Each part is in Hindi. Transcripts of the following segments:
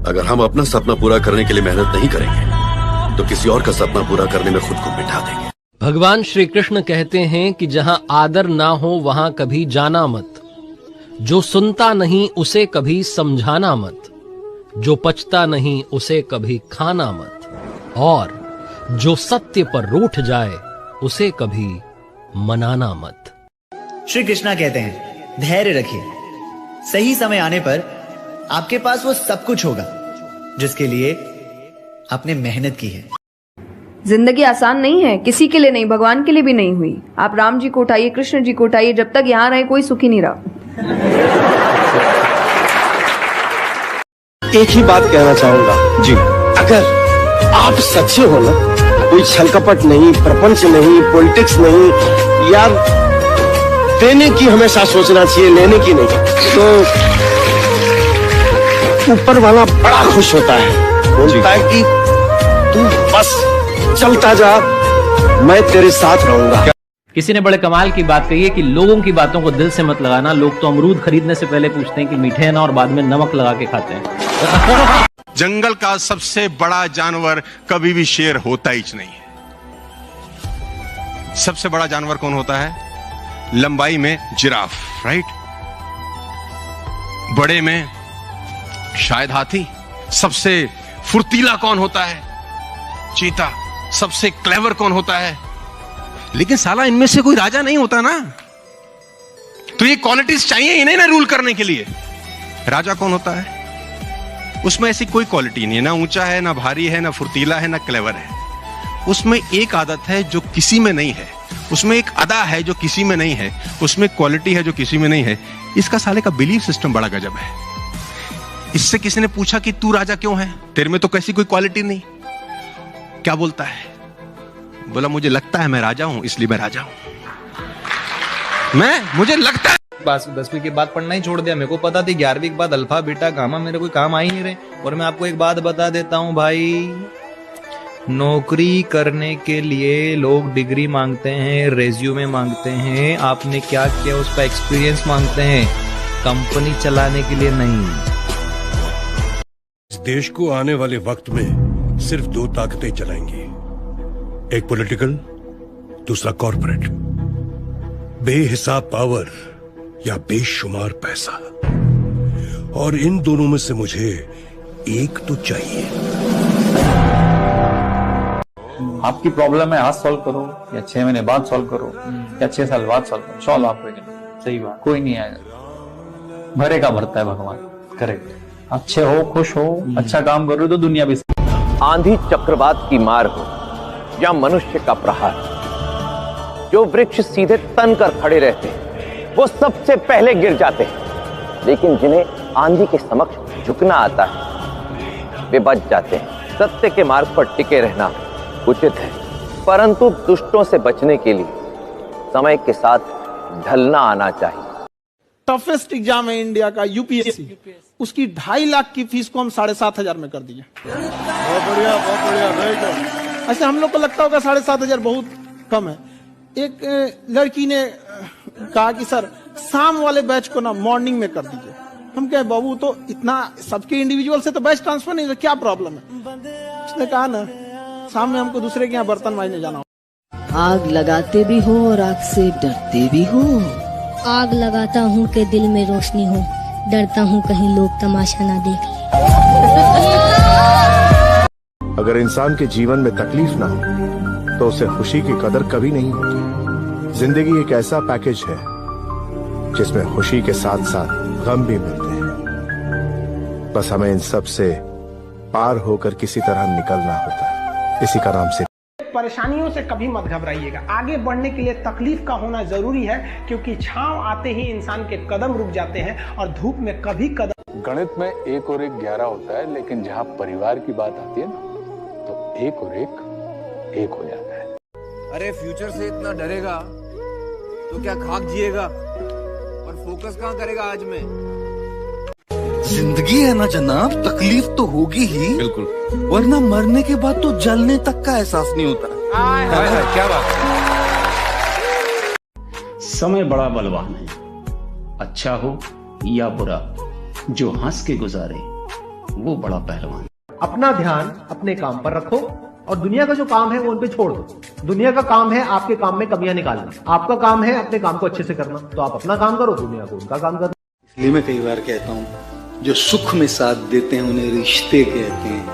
अगर हम अपना सपना पूरा करने के लिए मेहनत नहीं करेंगे तो किसी और का सपना पूरा करने में खुद को मिटा देंगे। भगवान श्री कृष्ण कहते हैं कि जहां आदर ना हो वहां कभी जाना मत, जो सुनता नहीं उसे कभी समझाना मत, जो पचता नहीं उसे कभी खाना मत, और जो सत्य पर रूठ जाए उसे कभी मनाना मत। श्री कृष्णा कहते हैं धैर्य रखिए, सही समय आने पर आपके पास वो सब कुछ होगा जिसके लिए आपने मेहनत की है। जिंदगी आसान नहीं है, किसी के लिए नहीं, भगवान के लिए भी नहीं हुई। आप राम जी को उठाइए, कृष्ण जी को उठाइए, जब तक यहाँ रहे कोई सुखी नहीं रहा। एक ही बात कहना चाहूंगा जी, अगर आप सच्चे हो ना, कोई छल कपट नहीं, प्रपंच नहीं, पॉलिटिक्स नहीं, यार देने की हमेशा सोचना चाहिए, लेने की नहीं, तो ऊपर वाला बड़ा खुश होता है, बोलता है कि तू बस चलता जा, मैं तेरे साथ रहूंगा। किसी ने बड़े कमाल की बात कही है कि लोगों की बातों को दिल से मत लगाना। लोग तो अमरूद खरीदने से पहले पूछते हैं कि मीठे हैं ना, और बाद में नमक लगा के खाते हैं। जंगल का सबसे बड़ा जानवर कभी भी शेर होता ही नहीं है। सबसे बड़ा जानवर कौन होता है? लंबाई में जिराफ, राइट? बड़े में शायद हाथी। सबसे फुर्तीला कौन होता है? चीता। सबसे क्लेवर कौन होता है? लेकिन साला इनमें से कोई राजा नहीं होता ना, तो ये क्वालिटीज चाहिए इन्हें ना रूल करने के लिए। राजा कौन होता है? उसमें ऐसी कोई क्वालिटी नहीं है, ना ऊंचा है, ना भारी है, ना फुर्तीला है, ना क्लेवर है। उसमें एक आदत है जो किसी में नहीं है, उसमें एक अदा है जो किसी में नहीं है, उसमें क्वालिटी है जो किसी में नहीं है। इसका साले का बिलीफ सिस्टम बड़ा गजब है। इससे किसी ने पूछा कि तू राजा क्यों है, तेरे में तो कैसी कोई क्वालिटी नहीं। क्या बोलता है? बोला मुझे लगता है मैं राजा हूं, इसलिए मैं राजा हूं। मुझे लगता है। बस 10वीं के बाद पढ़ना ही छोड़ दिया। मेरे को पता थी 11वीं के बाद अल्फा बीटा गामा मेरे कोई काम आ ही नहीं रहे। और मैं आपको एक बात बता देता हूं भाई, नौकरी करने के लिए लोग डिग्री मांगते हैं, रेज्यूमे मांगते हैं, आपने क्या किया उसका एक्सपीरियंस मांगते हैं, कंपनी चलाने के लिए नहीं। इस देश को आने वाले वक्त में सिर्फ दो ताकतें चलाएंगी, एक पॉलिटिकल, दूसरा कॉर्पोरेट। बेहिसाब पावर या बेशुमार पैसा, और इन दोनों में से मुझे एक तो चाहिए। आपकी प्रॉब्लम है आज सॉल्व करो या 6 महीने बाद सॉल्व करो या 6 साल बाद सॉल्व करो, सॉल्व आप करेंगे। सही बात, कोई नहीं आएगा, भरेगा भरता है भगवान। करेक्ट। अच्छे हो, खुश हो, अच्छा काम करो तो दुनिया भी। आंधी चक्रवात की मार हो या मनुष्य का प्रहार, जो वृक्ष सीधे तन कर खड़े रहते हैं वो सबसे पहले गिर जाते हैं, लेकिन जिन्हें आंधी के समक्ष झुकना आता है वे बच जाते हैं। सत्य के मार्ग पर टिके रहना उचित है, परंतु दुष्टों से बचने के लिए समय के साथ ढलना आना चाहिए। टफेस्ट एग्जाम है इंडिया का यूपीएससी, उसकी 2.5 लाख की फीस को हम 7,500 में कर दिए। बहुत बढ़िया, बहुत बढ़िया। ऐसे हम लोग को लगता होगा 7,500 बहुत कम है। एक लड़की ने कहा कि सर शाम वाले बैच को ना मॉर्निंग में कर दीजिए। हम कहे बाबू तो इतना सबके इंडिविजुअल से तो बैच ट्रांसफर नहीं, क्या प्रॉब्लम है? उसने कहा ना शाम में हमको दूसरे के यहाँ बर्तन मांजने जाना हो। आग लगाते भी हो और आग से डरते भी हो। आग लगाता हूँ कि दिल में रोशनी हो, डरता हूँ कहीं लोग तमाशा ना देख लें। अगर इंसान के जीवन में तकलीफ ना हो तो उसे खुशी की कदर कभी नहीं होती। जिंदगी एक ऐसा पैकेज है जिसमें खुशी के साथ साथ गम भी मिलते हैं। बस हमें इन सब से पार होकर किसी तरह निकलना होता है। इसी का नाम से परेशानियों से कभी मत घबराइएगा। आगे बढ़ने के लिए तकलीफ का होना जरूरी है, क्योंकि छांव आते ही इंसान के कदम रुक जाते हैं और धूप में कभी कदम। गणित में 1 और 1 11 होता है, लेकिन जहाँ परिवार की बात आती है ना तो 1 और 1 हो जाता है। अरे फ्यूचर से इतना डरेगा तो क्या खाक जिएगा, और फोकस कहाँ करेगा आज में? जिंदगी है ना जनाब, तकलीफ तो होगी ही, बिल्कुल, वरना मरने के बाद तो जलने तक का एहसास नहीं होता। क्या बात है। समय बड़ा बलवान है, अच्छा हो या बुरा, जो हंस के गुजारे वो बड़ा पहलवान। अपना ध्यान अपने काम पर रखो और दुनिया का जो काम है वो उन पे छोड़ दो। दुनिया का काम है आपके काम में कमियां निकालना, आपका काम है अपने काम को अच्छे से करना। तो आप अपना काम करो, दुनिया को उनका काम करना। इसलिए मैं कई बार कहता हूँ, जो सुख में साथ देते हैं उन्हें रिश्ते कहते हैं,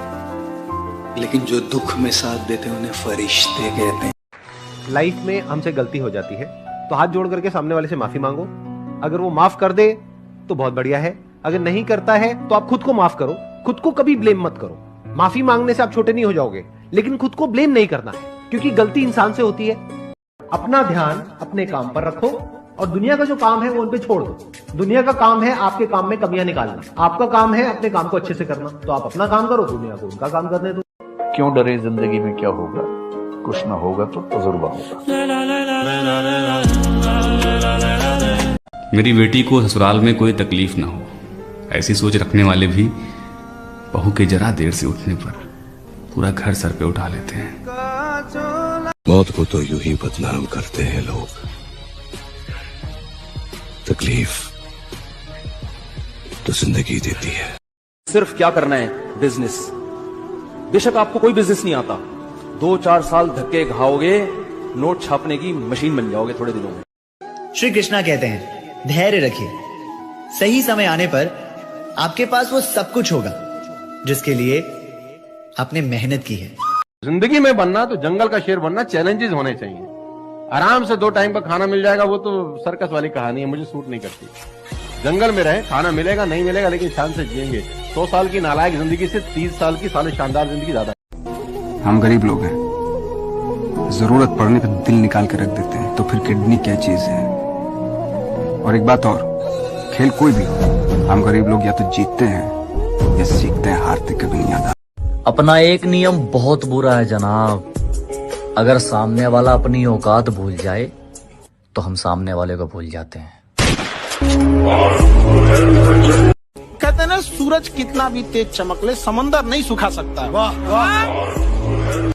लेकिन जो दुख में साथ देते हैं उन्हें फरिश्ते कहते हैं। लाइफ में हमसे गलती हो जाती है तो हाथ जोड़ करके सामने वाले से माफी मांगो। अगर वो माफ कर दे तो बहुत बढ़िया है, अगर नहीं करता है तो आप खुद को माफ करो। खुद को कभी ब्लेम मत करो। माफी मांगने से आप छोटे नहीं हो जाओगे, लेकिन खुद को ब्लेम नहीं करना है, क्योंकि गलती इंसान से होती है। अपना ध्यान अपने काम पर रखो और दुनिया का जो काम है वो उन पे छोड़ दो। दुनिया का काम है आपके काम में कमियां निकालना, आपका काम है अपने काम को अच्छे से करना। तो आप अपना काम करो, दुनिया को उनका काम करने दो। क्यों डरे, जिंदगी में क्या होगा, कुछ ना होगा तो तजुर्बा होगा। मेरी बेटी को ससुराल में कोई तकलीफ ना हो, ऐसी सोच रखने वाले भी बहू के जरा देर से उठने पर पूरा घर सर पे उठा लेते हैं। मौत को तो यूं ही बदनाम करते हैं लोग, तकलीफ तो जिंदगी देती है। सिर्फ क्या करना है, बिजनेस। बेशक आपको कोई बिजनेस नहीं आता, 2-4 साल धक्के खाओगे, नोट छापने की मशीन बन जाओगे थोड़े दिनों में। श्री कृष्णा कहते हैं, धैर्य रखिए, सही समय आने पर आपके पास वो सब कुछ होगा जिसके लिए आपने मेहनत की है। जिंदगी में बनना तो जंगल का शेर बनना, चैलेंजेस होने चाहिए। आराम से 2 टाइम का खाना मिल जाएगा, वो तो सर्कस वाली कहानी है, मुझे सूट नहीं करती। जंगल में रहे, खाना मिलेगा नहीं मिलेगा, लेकिन शान से जिएंगे। 100 साल की नालायक जिंदगी से 30 साल की साले शानदार जिंदगी ज्यादा है। हम गरीब लोग हैं, जरूरत पड़ने पर दिल निकाल के रख देते हैं, तो फिर किडनी क्या चीज है। और एक बात और, खेल कोई भी हो, हम गरीब लोग या तो जीतते हैं या सीखते हैं, हारते कभी नहीं आता। अपना एक नियम बहुत बुरा है जनाब, अगर सामने वाला अपनी औकात भूल जाए तो हम सामने वाले को भूल जाते हैं। कहते हैं ना, सूरज कितना भी तेज चमक ले, समंदर नहीं सुखा सकता। वाह वाह।